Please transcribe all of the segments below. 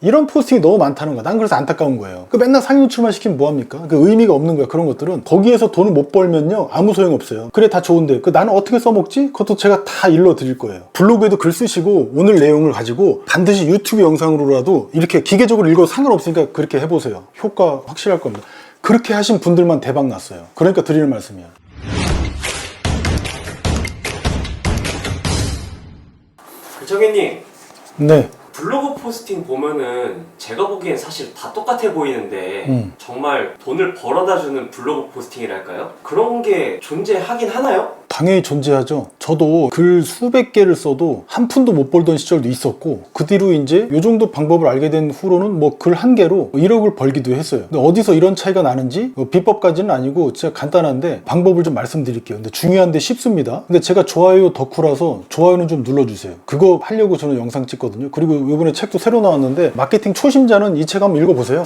이런 포스팅이 너무 많다는 거야. 난 그래서 안타까운 거예요. 그 맨날 상위 노출만 시키면 뭐합니까? 그 의미가 없는 거야. 그런 것들은 거기에서 돈을 못 벌면요 아무 소용 없어요. 그래 다 좋은데 그 나는 어떻게 써먹지? 그것도 제가 다 일러 드릴 거예요. 블로그에도 글 쓰시고 오늘 내용을 가지고 반드시 유튜브 영상으로라도 이렇게 기계적으로 읽어도 상관없으니까 그렇게 해보세요. 효과 확실할 겁니다. 그렇게 하신 분들만 대박 났어요. 그러니까 드리는 말씀이야. 정혜님, 네. 블로그 포스팅 보면은 제가 보기엔 사실 다 똑같아 보이는데 정말 돈을 벌어다주는 블로그 포스팅이랄까요? 그런 게 존재하긴 하나요? 당연히 존재하죠. 저도 글 수백 개를 써도 한 푼도 못 벌던 시절도 있었고 그 뒤로 이제 요 정도 방법을 알게 된 후로는 뭐 글 한 개로 1억을 벌기도 했어요. 근데 어디서 이런 차이가 나는지 비법까지는 아니고 진짜 간단한데 방법을 좀 말씀드릴게요. 근데 중요한데 쉽습니다. 근데 제가 좋아요 덕후라서 좋아요는 좀 눌러주세요. 그거 하려고 저는 영상 찍거든요. 그리고 이번에 책도 새로 나왔는데 마케팅 초심자는 이 책 한번 읽어보세요.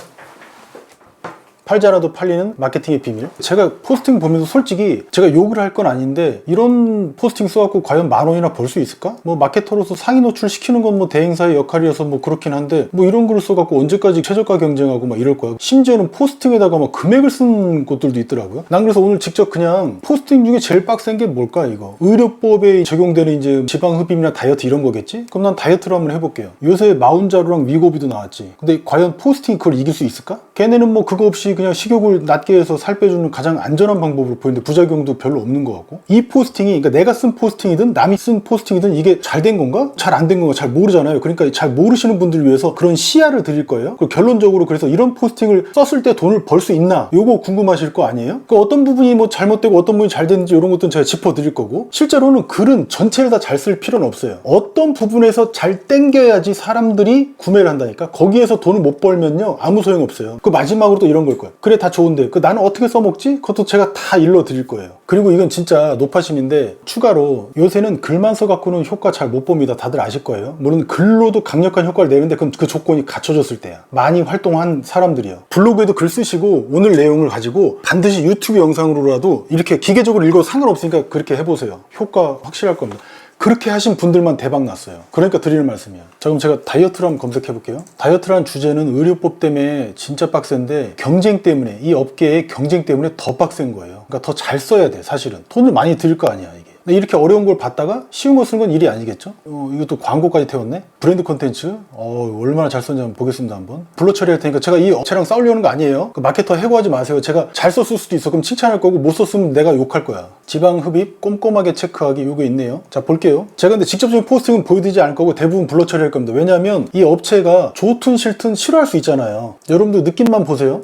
팔지 않아도 팔리는 마케팅의 비밀. 제가 포스팅 보면서 솔직히 제가 욕을 할 건 아닌데 이런 포스팅 써갖고 과연 10,000원이나 벌 수 있을까? 뭐 마케터로서 상위 노출 시키는 건 뭐 대행사의 역할이어서 뭐 그렇긴 한데 뭐 이런 글을 써갖고 언제까지 최저가 경쟁하고 막 이럴 거야. 심지어는 포스팅에다가 막 금액을 쓴 곳들도 있더라고요. 난 그래서 오늘 직접 그냥 포스팅 중에 제일 빡센 게 뭘까 이거. 의료법에 적용되는 이제 지방흡입이나 다이어트 이런 거겠지? 그럼 난 다이어트를 한번 해볼게요. 요새 마운자루랑 위고비도 나왔지. 근데 과연 포스팅이 그걸 이길 수 있을까? 걔네는 뭐 그거 없이 그냥 식욕을 낮게 해서 살 빼주는 가장 안전한 방법으로 보이는데 부작용도 별로 없는 것 같고 이 포스팅이 그러니까 내가 쓴 포스팅이든 남이 쓴 포스팅이든 이게 잘 된 건가? 잘 안 된 건가? 잘 모르잖아요. 그러니까 잘 모르시는 분들을 위해서 그런 시야를 드릴 거예요. 그리고 결론적으로 그래서 이런 포스팅을 썼을 때 돈을 벌 수 있나? 요거 궁금하실 거 아니에요? 그 어떤 부분이 뭐 잘못되고 어떤 부분이 잘 됐는지 이런 것들은 제가 짚어드릴 거고 실제로는 글은 전체를 다 잘 쓸 필요는 없어요. 어떤 부분에서 잘 땡겨야지 사람들이 구매를 한다니까 거기에서 돈을 못 벌면요 아무 소용 없어요. 그 마지막으로 또 이런 걸 거예요. 그래 다 좋은데 그 나는 어떻게 써먹지? 그것도 제가 다 일러 드릴 거예요. 그리고 이건 진짜 노파심인데 추가로 요새는 글만 써갖고는 효과 잘 못 봅니다. 다들 아실 거예요. 물론 글로도 강력한 효과를 내는데 그건 그 조건이 갖춰졌을 때야. 많이 활동한 사람들이요. 블로그에도 글 쓰시고 오늘 내용을 가지고 반드시 유튜브 영상으로라도 이렇게 기계적으로 읽어도 상관없으니까 그렇게 해보세요. 효과 확실할 겁니다. 그렇게 하신 분들만 대박 났어요. 그러니까 드리는 말씀이야. 자 그럼 제가 다이어트를 한번 검색해 볼게요. 다이어트라는 주제는 의료법 때문에 진짜 빡센데 경쟁 때문에 이 업계의 경쟁 때문에 더 빡센 거예요. 그러니까 더 잘 써야 돼 사실은. 돈을 많이 들 거 아니야 이게. 근데 이렇게 어려운 걸 봤다가 쉬운 거 쓰는 건 일이 아니겠죠? 이것도 광고까지 태웠네? 브랜드 콘텐츠? 얼마나 잘 썼는지 한번 보겠습니다, 한번. 블러 처리할 테니까 제가 이 업체랑 싸우려는 거 아니에요. 그 마케터 해고하지 마세요. 제가 잘 썼을 수도 있어. 그럼 칭찬할 거고 못 썼으면 내가 욕할 거야. 지방 흡입 꼼꼼하게 체크하기 요거 있네요. 자, 볼게요. 제가 근데 직접적인 포스팅은 보여드리지 않을 거고 대부분 블러 처리할 겁니다. 왜냐하면 이 업체가 좋든 싫든 싫어할 수 있잖아요. 여러분들 느낌만 보세요.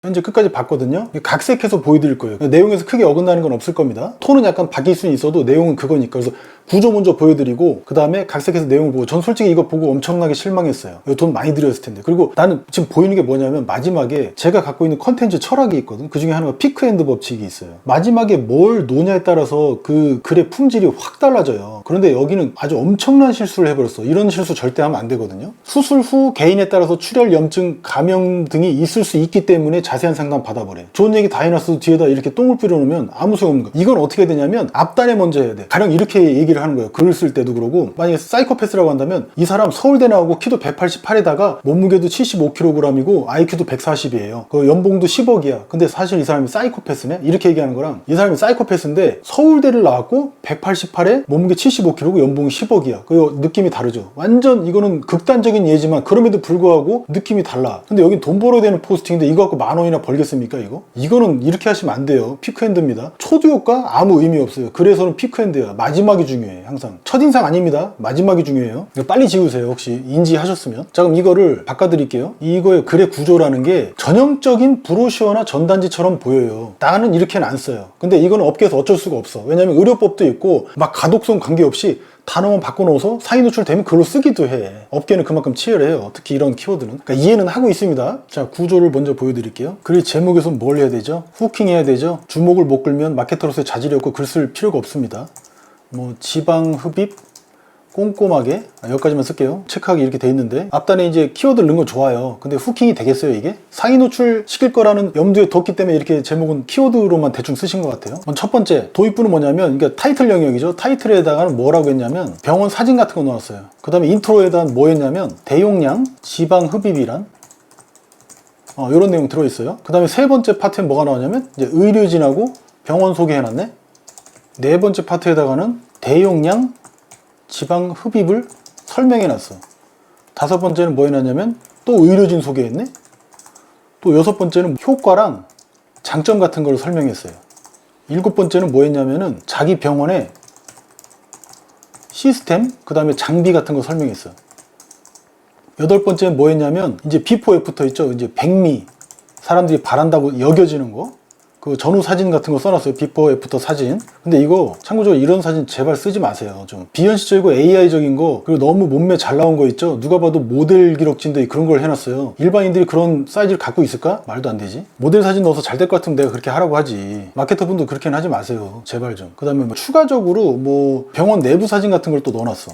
현재 끝까지 봤거든요. 각색해서 보여드릴 거예요. 내용에서 크게 어긋나는 건 없을 겁니다. 톤은 약간 바뀔 수는 있어도 내용은 그거니까. 그래서 구조 먼저 보여드리고 그 다음에 각색해서 내용을 보고 전 솔직히 이거 보고 엄청나게 실망했어요. 이거 돈 많이 들였을 텐데. 그리고 나는 지금 보이는 게 뭐냐면 마지막에 제가 갖고 있는 컨텐츠 철학이 있거든. 그 중에 하나가 피크앤드 법칙이 있어요. 마지막에 뭘 놓냐에 따라서 그 글의 품질이 확 달라져요. 그런데 여기는 아주 엄청난 실수를 해버렸어. 이런 실수 절대 하면 안 되거든요. 수술 후 개인에 따라서 출혈, 염증, 감염 등이 있을 수 있기 때문에 자세한 상담 받아버려. 좋은 얘기 다 해놨어도 뒤에다 이렇게 똥을 뿌려놓으면 아무 소용 없는 거야. 이건 어떻게 되냐면 앞단에 먼저 해야 돼. 가령 이렇게 얘기를 하는 거예요. 글을 쓸 때도 그러고 만약에 사이코패스라고 한다면 이 사람 서울대 나오고 키도 188에다가 몸무게도 75kg이고 IQ도 140이에요. 그 연봉도 10억이야. 근데 사실 이 사람이 사이코패스네? 이렇게 얘기하는 거랑 이 사람이 사이코패스인데 서울대를 나왔고 188에 몸무게 75kg고 연봉이 10억이야. 그 느낌이 다르죠. 완전 이거는 극단적인 예지만 그럼에도 불구하고 느낌이 달라. 근데 여기 돈 벌어야 되는 포스팅인데 이거 갖고 10,000원이나 벌겠습니까 이거? 이거는 이렇게 하시면 안 돼요. 피크핸드입니다. 초두효과 아무 의미 없어요. 그래서는 피크핸드야. 마지막이 중요해 항상. 첫인상 아닙니다. 마지막이 중요해요. 빨리 지우세요. 혹시 인지하셨으면. 자 그럼 이거를 바꿔드릴게요. 이거의 글의 구조라는 게 전형적인 브로셔나 전단지처럼 보여요. 나는 이렇게는 안 써요. 근데 이거는 업계에서 어쩔 수가 없어. 왜냐면 의료법도 있고 막 가독성 관계없이 단어만 바꿔놓아서 상위 노출되면 글로 쓰기도 해. 업계는 그만큼 치열해요. 특히 이런 키워드는. 그러니까 이해는 하고 있습니다. 자, 구조를 먼저 보여드릴게요. 글 제목에서 뭘 해야 되죠? 후킹 해야 되죠? 주목을 못 끌면 마케터로서의 자질이 없고 글 쓸 필요가 없습니다. 뭐 지방 흡입, 꼼꼼하게 여기까지만 쓸게요. 체크하기 이렇게 돼 있는데 앞단에 이제 키워드를 넣은 건 좋아요. 근데 후킹이 되겠어요 이게? 상위 노출 시킬 거라는 염두에 뒀기 때문에 이렇게 제목은 키워드로만 대충 쓰신 것 같아요. 첫 번째 도입부는 뭐냐면 그러니까 타이틀 영역이죠. 타이틀에다가는 뭐라고 했냐면 병원 사진 같은 거 넣었어요. 그 다음에 인트로에다가 뭐 했냐면 대용량 지방 흡입이란 이런 내용 들어있어요. 그 다음에 세 번째 파트에 뭐가 나오냐면 이제 의료진하고 병원 소개해놨네. 네 번째 파트에다가는 대용량 지방 흡입을 설명해놨어. 다섯 번째는 뭐 해놨냐면 또 의료진 소개했네. 또 여섯 번째는 효과랑 장점 같은 걸 설명했어요. 일곱 번째는 뭐 했냐면은 자기 병원의 시스템, 그 다음에 장비 같은 거 설명했어요. 여덟 번째는 뭐 했냐면 이제 비포 애프터 있죠. 이제 백미 사람들이 바란다고 여겨지는 거, 그 전후 사진 같은 거 써놨어요. 비포 애프터 사진. 근데 이거 참고적으로 이런 사진 제발 쓰지 마세요. 좀 비현실적이고 AI적인 거, 그리고 너무 몸매 잘 나온 거 있죠. 누가 봐도 모델 기록진데 그런 걸 해놨어요. 일반인들이 그런 사이즈를 갖고 있을까? 말도 안 되지. 모델 사진 넣어서 잘 될 것 같으면 내가 그렇게 하라고 하지. 마케터 분도 그렇게는 하지 마세요. 제발 좀. 그 다음에 뭐 추가적으로 뭐 병원 내부 사진 같은 걸 또 넣어놨어.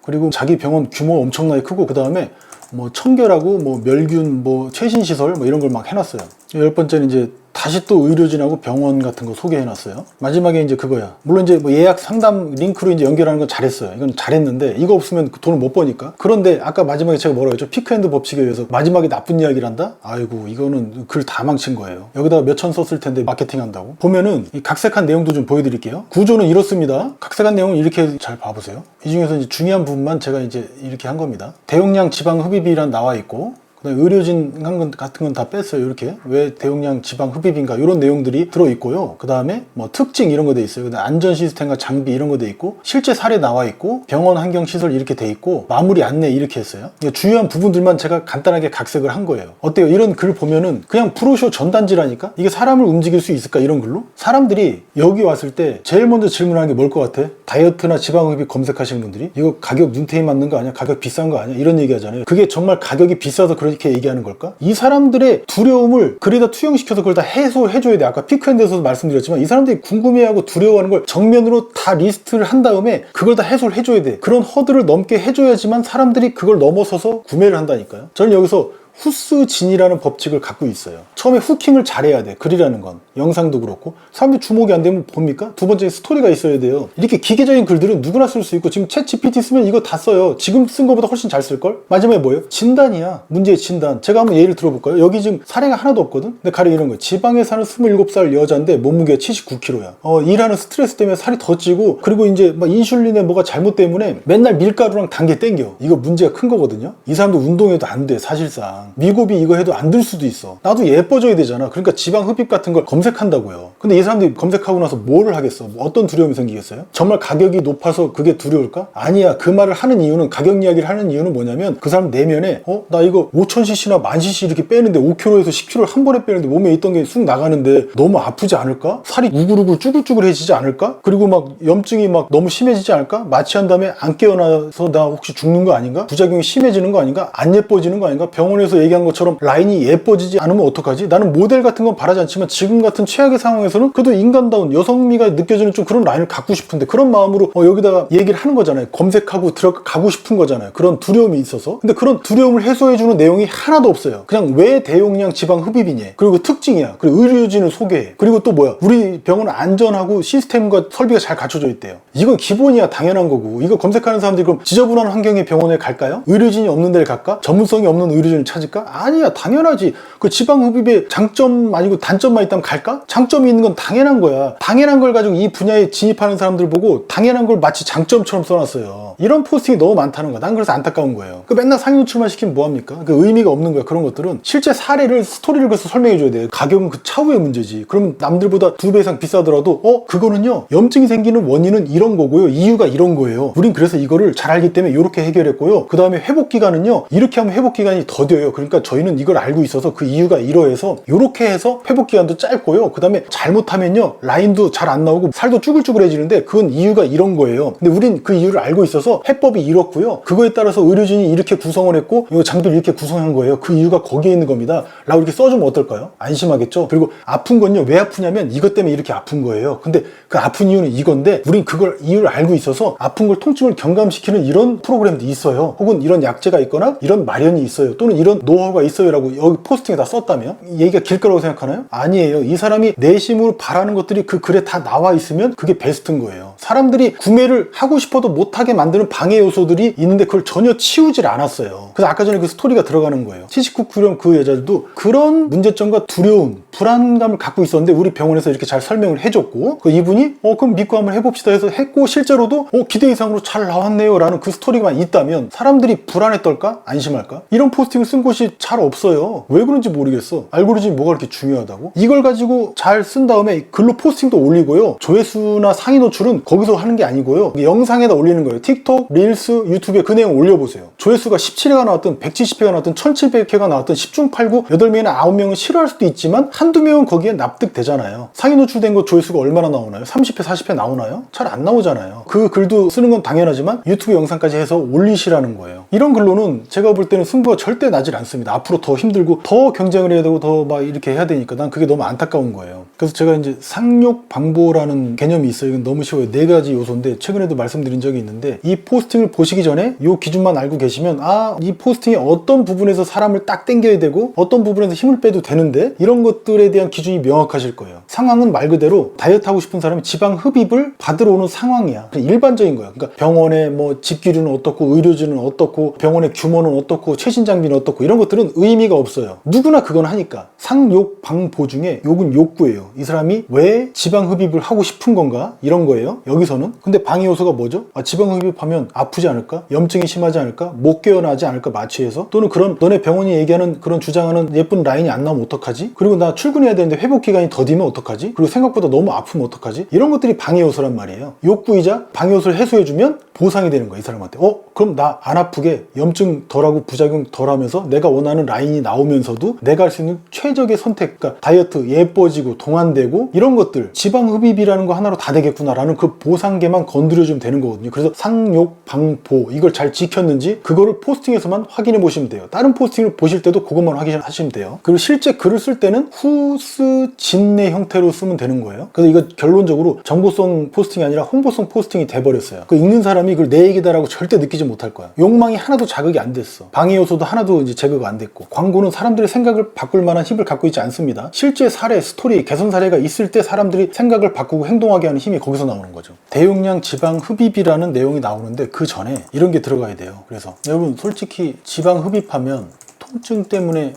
그리고 자기 병원 규모 엄청나게 크고, 그 다음에 뭐 청결하고 뭐 멸균 뭐 최신 시설 뭐 이런 걸 막 해놨어요. 열 번째는 이제 다시 또 의료진하고 병원 같은 거 소개해놨어요. 마지막에 이제 그거야. 물론 이제 뭐 예약 상담 링크로 이제 연결하는 건 잘했어요. 이건 잘했는데 이거 없으면 그 돈을 못 버니까. 그런데 아까 마지막에 제가 뭐라고 했죠? 피크핸드 법칙에 의해서 마지막에 나쁜 이야기를 한다? 아이고 이거는 글 다 망친 거예요. 여기다가 몇천 썼을 텐데 마케팅 한다고. 보면은 이 각색한 내용도 좀 보여드릴게요. 구조는 이렇습니다. 각색한 내용은 이렇게 잘 봐보세요. 이 중에서 이제 중요한 부분만 제가 이제 이렇게 한 겁니다. 대용량 지방 흡입이란 나와 있고, 의료진 한 건 같은 건 다 뺐어요. 이렇게 왜 대용량 지방 흡입인가 이런 내용들이 들어있고요. 그 다음에 뭐 특징 이런 거 돼 있어요. 그다음에 안전 시스템과 장비 이런 거 돼 있고, 실제 사례 나와 있고, 병원 환경 시설 이렇게 돼 있고, 마무리 안내 이렇게 했어요. 주요한 부분들만 제가 간단하게 각색을 한 거예요. 어때요? 이런 글 보면은 그냥 프로쇼 전단지라니까? 이게 사람을 움직일 수 있을까? 이런 글로? 사람들이 여기 왔을 때 제일 먼저 질문하는 게 뭘 것 같아? 다이어트나 지방 흡입 검색하시는 분들이 이거 가격 눈탱이 맞는 거 아니야? 가격 비싼 거 아니야? 이런 얘기 하잖아요. 그게 정말 가격이 비싸서 이렇게 얘기하는 걸까? 이 사람들의 두려움을 글에다 투영시켜서 그걸 다 해소해줘야 돼. 아까 피크핸드에서도 말씀드렸지만 이 사람들이 궁금해하고 두려워하는 걸 정면으로 다 리스트를 한 다음에 그걸 다 해소를 해줘야 돼. 그런 허들을 넘게 해줘야지만 사람들이 그걸 넘어서서 구매를 한다니까요. 저는 여기서 후스진이라는 법칙을 갖고 있어요. 처음에 후킹을 잘해야 돼. 글이라는 건. 영상도 그렇고. 사람들이 주목이 안 되면 봅니까? 두 번째 스토리가 있어야 돼요. 이렇게 기계적인 글들은 누구나 쓸 수 있고, 지금 챗 GPT 쓰면 이거 다 써요. 지금 쓴 것보다 훨씬 잘 쓸걸? 마지막에 뭐예요? 진단이야. 문제의 진단. 제가 한번 예를 들어볼까요? 여기 지금 사례가 하나도 없거든? 근데 가령 이런 거예요. 지방에 사는 27살 여자인데 몸무게가 79kg야. 일하는 스트레스 때문에 살이 더 찌고, 그리고 이제 막 인슐린에 뭐가 잘못 때문에 맨날 밀가루랑 단계 땡겨. 이거 문제가 큰 거거든요? 이 사람도 운동해도 안 돼, 사실상. 미고비 이거 해도 안 들 수도 있어. 나도 예뻐져야 되잖아. 그러니까 지방 흡입 같은 걸 검색한다고요. 근데 이 사람들이 검색하고 나서 뭐를 하겠어? 어떤 두려움이 생기겠어요? 정말 가격이 높아서 그게 두려울까? 아니야. 그 말을 하는 이유는, 가격 이야기를 하는 이유는 뭐냐면 그 사람 내면에 나 이거 5000cc나 10,000cc 이렇게 빼는데 5kg에서 10kg를 한 번에 빼는데 몸에 있던 게 쑥 나가는데 너무 아프지 않을까? 살이 우글우글 쭈글쭈글해지지 않을까? 그리고 막 염증이 막 너무 심해지지 않을까? 마취한 다음에 안 깨어나서 나 혹시 죽는 거 아닌가? 부작용이 심해지는 거 아닌가? 안 예뻐지는 거 아닌가? 병원에서 얘기한 것처럼 라인이 예뻐지지 않으면 어떡하지? 나는 모델 같은 건 바라지 않지만 지금 같은 최악의 상황에서는 그래도 인간다운 여성미가 느껴지는 좀 그런 라인을 갖고 싶은데, 그런 마음으로 여기다가 얘기를 하는 거잖아요. 검색하고 들어가고 싶은 거잖아요. 그런 두려움이 있어서. 근데 그런 두려움을 해소해주는 내용이 하나도 없어요. 그냥 왜 대용량 지방 흡입이냐, 그리고 특징이야, 그리고 의료진을 소개해, 그리고 또 뭐야, 우리 병원은 안전하고 시스템과 설비가 잘 갖춰져 있대요. 이건 기본이야. 당연한 거고. 이거 검색하는 사람들이 그럼 지저분한 환경의 병원에 갈까요? 의료진이 없는 데를 갈까? 전문성이 없는 의료진을 찾을까? 아니야. 당연하지. 그 지방 흡입의 장점 아니고 단점만 있다면 갈까? 장점이 있는 건 당연한 거야. 당연한 걸 가지고 이 분야에 진입하는 사람들 보고 당연한 걸 마치 장점처럼 써놨어요. 이런 포스팅이 너무 많다는 거야. 난 그래서 안타까운 거예요. 그 맨날 상위 노출만 시키면 뭐합니까? 그 의미가 없는 거야. 그런 것들은 실제 사례를, 스토리를 그래서 설명해줘야 돼요. 가격은 그 차후의 문제지. 그러면 남들보다 2배 이상 비싸더라도 그거는요, 염증이 생기는 원인은 이런 거고요, 이유가 이런 거예요. 우린 그래서 이거를 잘 알기 때문에 이렇게 해결했고요. 그 다음에 회복 기간은요, 이렇게 하면 회복 기간이 더뎌요. 그러니까 저희는 이걸 알고 있어서 그 이유가 이러해서 이렇게 해서 회복 기간도 짧고요. 그 다음에 잘못하면요 라인도 잘 안 나오고 살도 쭈글쭈글해지는데 그건 이유가 이런 거예요. 근데 우린 그 이유를 알고 있어서 해법이 이렇고요. 그거에 따라서 의료진이 이렇게 구성을 했고 이 장비를 이렇게 구성한 거예요. 그 이유가 거기에 있는 겁니다. 라고 이렇게 써주면 어떨까요? 안심하겠죠? 그리고 아픈 건요 왜 아프냐면 이것 때문에 이렇게 아픈 거예요. 근데 그 아픈 이유는 이건데 우린 그걸 이유를 알고 있어서 아픈 걸 통증을 경감시키는 이런 프로그램도 있어요. 혹은 이런 약제가 있거나 이런 마련이 있어요. 또는 이런 노하우가 있어요 라고 여기 포스팅에 다 썼다면 얘기가 길 거라고 생각하나요? 아니에요. 이 사람이 내심으로 바라는 것들이 그 글에 다 나와 있으면 그게 베스트인 거예요. 사람들이 구매를 하고 싶어도 못하게 만드는 방해 요소들이 있는데 그걸 전혀 치우질 않았어요. 그래서 아까 전에 그 스토리가 들어가는 거예요. 79구령 그 여자들도 그런 문제점과 두려움, 불안감을 갖고 있었는데 우리 병원에서 이렇게 잘 설명을 해줬고 그 이분이 그럼 믿고 한번 해봅시다 해서 했고 실제로도 기대 이상으로 잘 나왔네요 라는 그 스토리만 있다면 사람들이 불안에 떨까? 안심할까? 이런 포스팅을 쓴 곳이 잘 없어요. 왜 그런지 모르겠어. 알고리즘이 뭐가 그렇게 중요하다고? 이걸 가지고 잘 쓴 다음에 글로 포스팅도 올리고요. 조회수나 상위 노출은 거기서 하는 게 아니고요. 영상에다 올리는 거예요. 틱톡, 릴스, 유튜브에 그 내용 올려보세요. 조회수가 17회가 나왔든 170회가 나왔든 1700회가 나왔든 10중 8구 8명이나 9명은 싫어할 수도 있지만 한두 명은 거기에 납득되잖아요. 상위 노출된 거 조회수가 얼마나 나오나요? 30회, 40회 나오나요? 잘 안 나오잖아요. 그 글도 쓰는 건 당연하지만 유튜브 영상까지 해서 올리시라는 거예요. 이런 글로는 제가 볼 때는 승부가 절대 나질 않습니다. 앞으로 더 힘들고 더 경쟁을 해야 되고 더 막 이렇게 해야 되니까 난 그게 너무 안타까운 거예요. 그래서 제가 이제 상욕 방보라는 개념이 있어요. 이건 너무 쉬워요. 4가지 요소인데 최근에도 말씀드린 적이 있는데 이 포스팅을 보시기 전에 이 기준만 알고 계시면 이 포스팅이 어떤 부분에서 사람을 딱 당겨야 되고 어떤 부분에서 힘을 빼도 되는데 이런 것들에 대한 기준이 명확하실 거예요. 상황은 말 그대로 다이어트 하고 싶은 사람이 지방 흡입을 받으러 오는 상황이야. 그냥 일반적인 거야. 그러니까 병원의 뭐 집기류는 어떻고 의료진은 어떻고 병원의 규모는 어떻고 최신 장비는 어떻고 이런 것들은 의미가 없어요. 누구나 그건 하니까. 상욕 방보 중에 욕은 욕구예요. 이 사람이 왜 지방 흡입을 하고 싶은 건가? 이런 거예요. 여기서는. 근데 방해 요소가 뭐죠? 지방 흡입하면 아프지 않을까? 염증이 심하지 않을까? 못 깨어나지 않을까? 마취해서? 또는 그런 너네 병원이 얘기하는 그런 주장하는 예쁜 라인이 안 나오면 어떡하지? 그리고 나 출근해야 되는데 회복 기간이 더디면 어떡하지? 그리고 생각보다 너무 아프면 어떡하지? 이런 것들이 방해 요소란 말이에요. 욕구이자 방해 요소를 해소해주면 보상이 되는 거야, 이 사람한테. 그럼 나 안 아프게 염증 덜하고 부작용 덜하면서 내가 원하는 라인이 나오면서도 내가 할 수 있는 최적의 선택, 그러니까 다이어트 예뻐지고 동안되고 이런 것들 지방 흡입이라는 거 하나로 다 되겠구나라는 그 보상계만 건드려주면 되는 거거든요. 그래서 상욕 방보 이걸 잘 지켰는지 그거를 포스팅에서만 확인해 보시면 돼요. 다른 포스팅을 보실 때도 그것만 확인하시면 돼요. 그리고 실제 글을 쓸 때는 후스 진내 형태로 쓰면 되는 거예요. 그래서 이거 결론적으로 정보성 포스팅이 아니라 홍보성 포스팅이 돼버렸어요. 그 읽는 사람이 그걸 내 얘기다라고 절대 느끼지 못할 거야. 욕망이 하나도 자극이 안 됐어. 방해 요소도 하나도 이제 제거가 안 됐고 광고는 사람들의 생각을 바꿀 만한 힘을 갖고 있지 않습니다. 실제 사례, 스토리, 개선 사례가 있을 때 사람들이 생각을 바꾸고 행동하게 하는 힘이 거기서 나오는 거죠. 대용량 지방 흡입이라는 내용이 나오는데 그 전에 이런 게 들어가야 돼요. 그래서 여러분 솔직히 지방 흡입하면 통증 때문에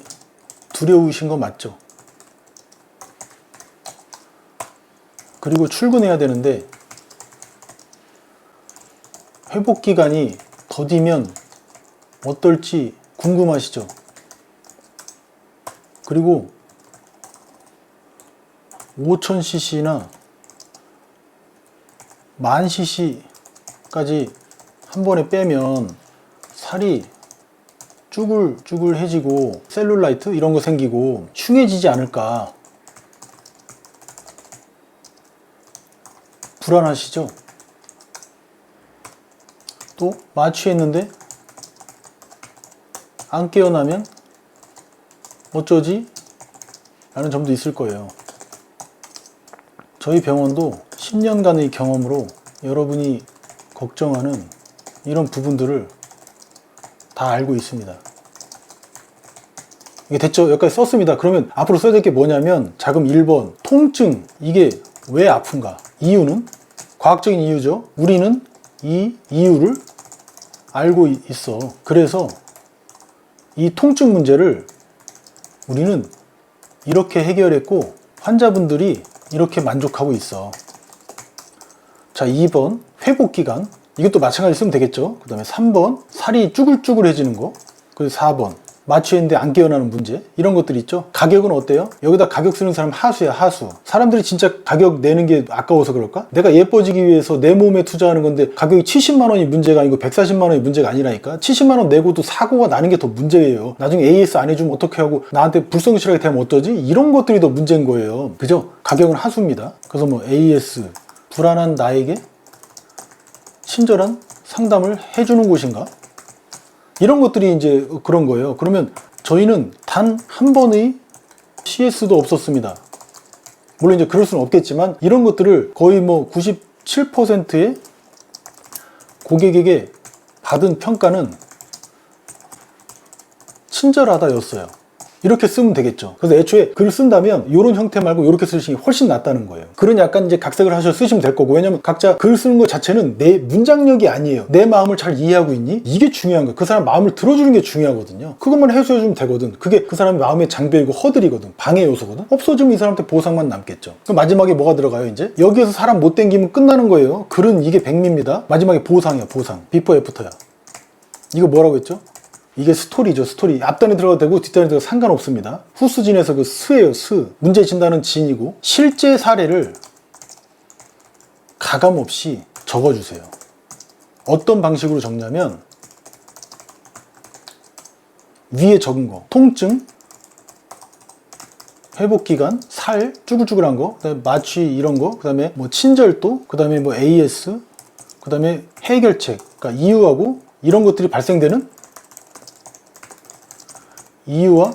두려우신 거 맞죠? 그리고 출근해야 되는데 회복 기간이 더디면 어떨지 궁금하시죠? 그리고 5000cc나 10,000cc까지 한 번에 빼면 살이 쭈글쭈글해지고 셀룰라이트 이런 거 생기고 흉해지지 않을까 불안하시죠? 또 마취했는데 안 깨어나면 어쩌지? 라는 점도 있을 거예요. 저희 병원도 10년간의 경험으로 여러분이 걱정하는 이런 부분들을 다 알고 있습니다. 이게 됐죠? 여기까지 썼습니다. 그러면 앞으로 써야 될 게 뭐냐면 자금 1번 통증 이게 왜 아픈가? 이유는 과학적인 이유죠. 우리는 이 이유를 알고 있어. 그래서 이 통증 문제를 우리는 이렇게 해결했고 환자분들이 이렇게 만족하고 있어. 자, 2번 회복기간 이것도 마찬가지로 쓰면 되겠죠. 그 다음에 3번 살이 쭈글쭈글해지는 거. 그리고 4번 마취했는데 안 깨어나는 문제, 이런 것들이 있죠. 가격은 어때요? 여기다 가격 쓰는 사람 하수야, 하수. 사람들이 진짜 가격 내는 게 아까워서 그럴까? 내가 예뻐지기 위해서 내 몸에 투자하는 건데 가격이 70만 원이 문제가 아니고 140만 원이 문제가 아니라니까. 70만 원 내고도 사고가 나는 게 더 문제예요. 나중에 AS 안 해주면 어떻게 하고 나한테 불성실하게 대하면 어쩌지? 이런 것들이 더 문제인 거예요. 그죠? 가격은 하수입니다. 그래서 뭐 AS, 불안한 나에게 친절한 상담을 해주는 곳인가? 이런 것들이 이제 그런 거예요. 그러면 저희는 단 한 번의 CS도 없었습니다. 물론 이제 그럴 수는 없겠지만 이런 것들을 거의 뭐 97%의 고객에게 받은 평가는 친절하다였어요. 이렇게 쓰면 되겠죠. 그래서 애초에 글을 쓴다면 이런 형태 말고 이렇게 쓰시는 게 훨씬 낫다는 거예요. 글은 약간 이제 각색을 하셔서 쓰시면 될 거고, 왜냐면 각자 글 쓰는 것 자체는 내 문장력이 아니에요. 내 마음을 잘 이해하고 있니? 이게 중요한 거예요. 그 사람 마음을 들어주는 게 중요하거든요. 그것만 해소해주면 되거든. 그게 그 사람의 마음의 장벽이고 허들이거든. 방해 요소거든. 없어지면 이 사람한테 보상만 남겠죠. 그럼 마지막에 뭐가 들어가요? 이제 여기에서 사람 못 땡기면 끝나는 거예요. 글은 이게 백미입니다. 마지막에 보상이야, 보상. 비포 애프터야. 이거 뭐라고 했죠? 이게 스토리죠, 스토리. 앞단에 들어가도 되고 뒷단에 들어가도 상관없습니다. 후스진에서 그 스예요, 스. 문제 진단은 진이고, 실제 사례를 가감없이 적어주세요. 어떤 방식으로 적냐면 위에 적은 거, 통증, 회복기간, 살, 쭈글쭈글한 거, 그다음에 마취 이런 거, 그다음에 뭐 친절도, 그다음에 뭐 AS, 그다음에 해결책, 그러니까 이유하고 이런 것들이 발생되는 이유와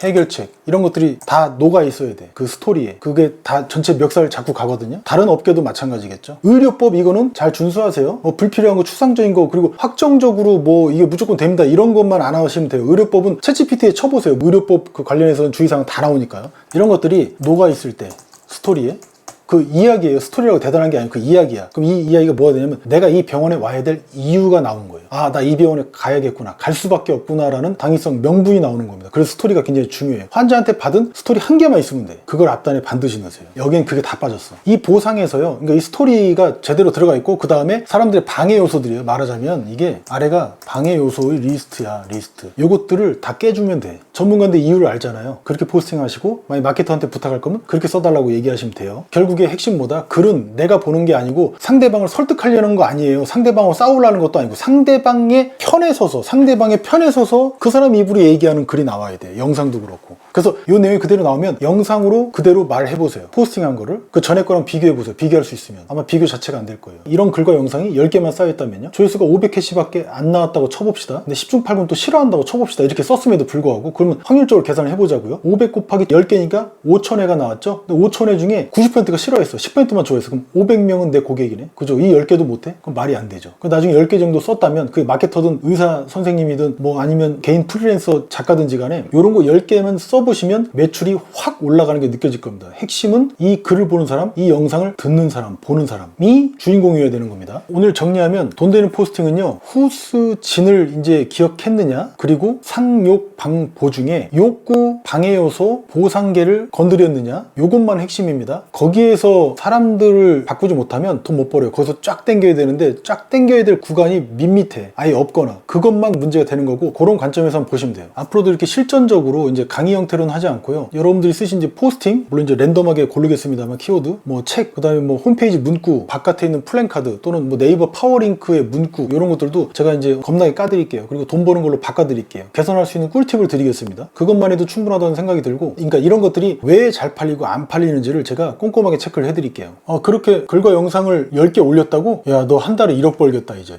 해결책, 이런 것들이 다 녹아 있어야 돼. 그 스토리에. 그게 다 전체 멱살 잡고 가거든요. 다른 업계도 마찬가지겠죠. 의료법 이거는 잘 준수하세요. 뭐 불필요한 거, 추상적인 거, 그리고 확정적으로 뭐 이게 무조건 됩니다, 이런 것만 안 하시면 돼요. 의료법은 챗GPT에 쳐보세요. 의료법 그 관련해서는 주의사항 다 나오니까요. 이런 것들이 녹아 있을 때 스토리에 그 이야기예요. 스토리라고 대단한 게 아니고 그 이야기야. 그럼 이 이야기가 뭐가 되냐면 내가 이 병원에 와야 될 이유가 나온 거예요. 아, 나 이 병원에 가야겠구나, 갈 수밖에 없구나라는 당위성, 명분이 나오는 겁니다. 그래서 스토리가 굉장히 중요해요. 환자한테 받은 스토리 한 개만 있으면 돼. 그걸 앞단에 반드시 넣으세요. 여기엔 그게 다 빠졌어. 이 보상에서요, 그러니까 이 스토리가 제대로 들어가 있고, 그 다음에 사람들의 방해 요소들이에요. 말하자면 이게 아래가 방해 요소의 리스트야, 리스트. 요것들을 다 깨주면 돼. 전문가인데 이유를 알잖아요. 그렇게 포스팅하시고, 만약 마케터한테 부탁할 거면 그렇게 써달라고 얘기하시면 돼요. 결국에 핵심 뭐다? 글은 내가 보는 게 아니고 상대방을 설득하려는 거 아니에요. 상대방하고 싸우려는 것도 아니고 상대방의 편에 서서 그 사람 입으로 얘기하는 글이 나와야 돼. 영상도 그렇고. 그래서 이 내용이 그대로 나오면 영상으로 그대로 말해보세요. 포스팅한 거를 그 전에 거랑 비교해보세요. 비교할 수 있으면 아마 비교 자체가 안 될 거예요. 이런 글과 영상이 10개만 쌓여있다면요, 조회수가 500회씩밖에 안 나왔다고 쳐봅시다. 근데 10중 8군 또 싫어한다고 쳐봅시다. 이렇게 썼음에도 불구하고, 그러면 확률적으로 계산을 해보자고요. 500 곱하기 10개니까 5,000회가 나왔죠. 근데 5,000회 중에 90%가 싫어했어. 10%만 좋아했어. 그럼 500명은 내 고객이네. 그죠? 이 10개도 못해? 그럼 말이 안 되죠. 나중에 10개 정도 썼다면 그게 마케터든 의사 선생님이든 뭐 아니면 개인 프리랜서 작가든지 간에 이런 거 10개만 써보시면 매출이 확 올라가는 게 느껴질 겁니다. 핵심은 이 글을 보는 사람, 이 영상을 듣는 사람, 보는 사람이 주인공이어야 되는 겁니다. 오늘 정리하면 돈 되는 포스팅은요, 후스진을 이제 기억했느냐, 그리고 상욕 방보 중에 욕구, 방해 요소, 보상계를 건드렸느냐, 요것만 핵심입니다. 거기에서 사람들을 바꾸지 못하면 돈 못 벌어요. 거기서 쫙 당겨야 되는데 쫙 당겨야 될 구간이 밋밋해. 아예 없거나. 그것만 문제가 되는 거고, 그런 관점에서 한번 보시면 돼요. 앞으로도 이렇게 실전적으로 이제 강의 형태로는 하지 않고요. 여러분들이 쓰신 이제 포스팅, 물론 이제 랜덤하게 고르겠습니다만 키워드, 뭐 책, 그다음에 뭐 홈페이지 문구, 바깥에 있는 플랜카드, 또는 뭐 네이버 파워링크의 문구, 이런 것들도 제가 이제 겁나게 까드릴게요. 그리고 돈 버는 걸로 바꿔드릴게요. 개선할 수 있는 꿀팁을 드리겠습니다. 그것만 해도 충분하다는 생각이 들고, 그러니까 이런 것들이 왜 잘 팔리고 안 팔리는지를 제가 꼼꼼하게 체크를 해드릴게요. 그렇게 글과 영상을 10개 올렸다고? 야, 너 한 달에 1억 벌겠다 이제.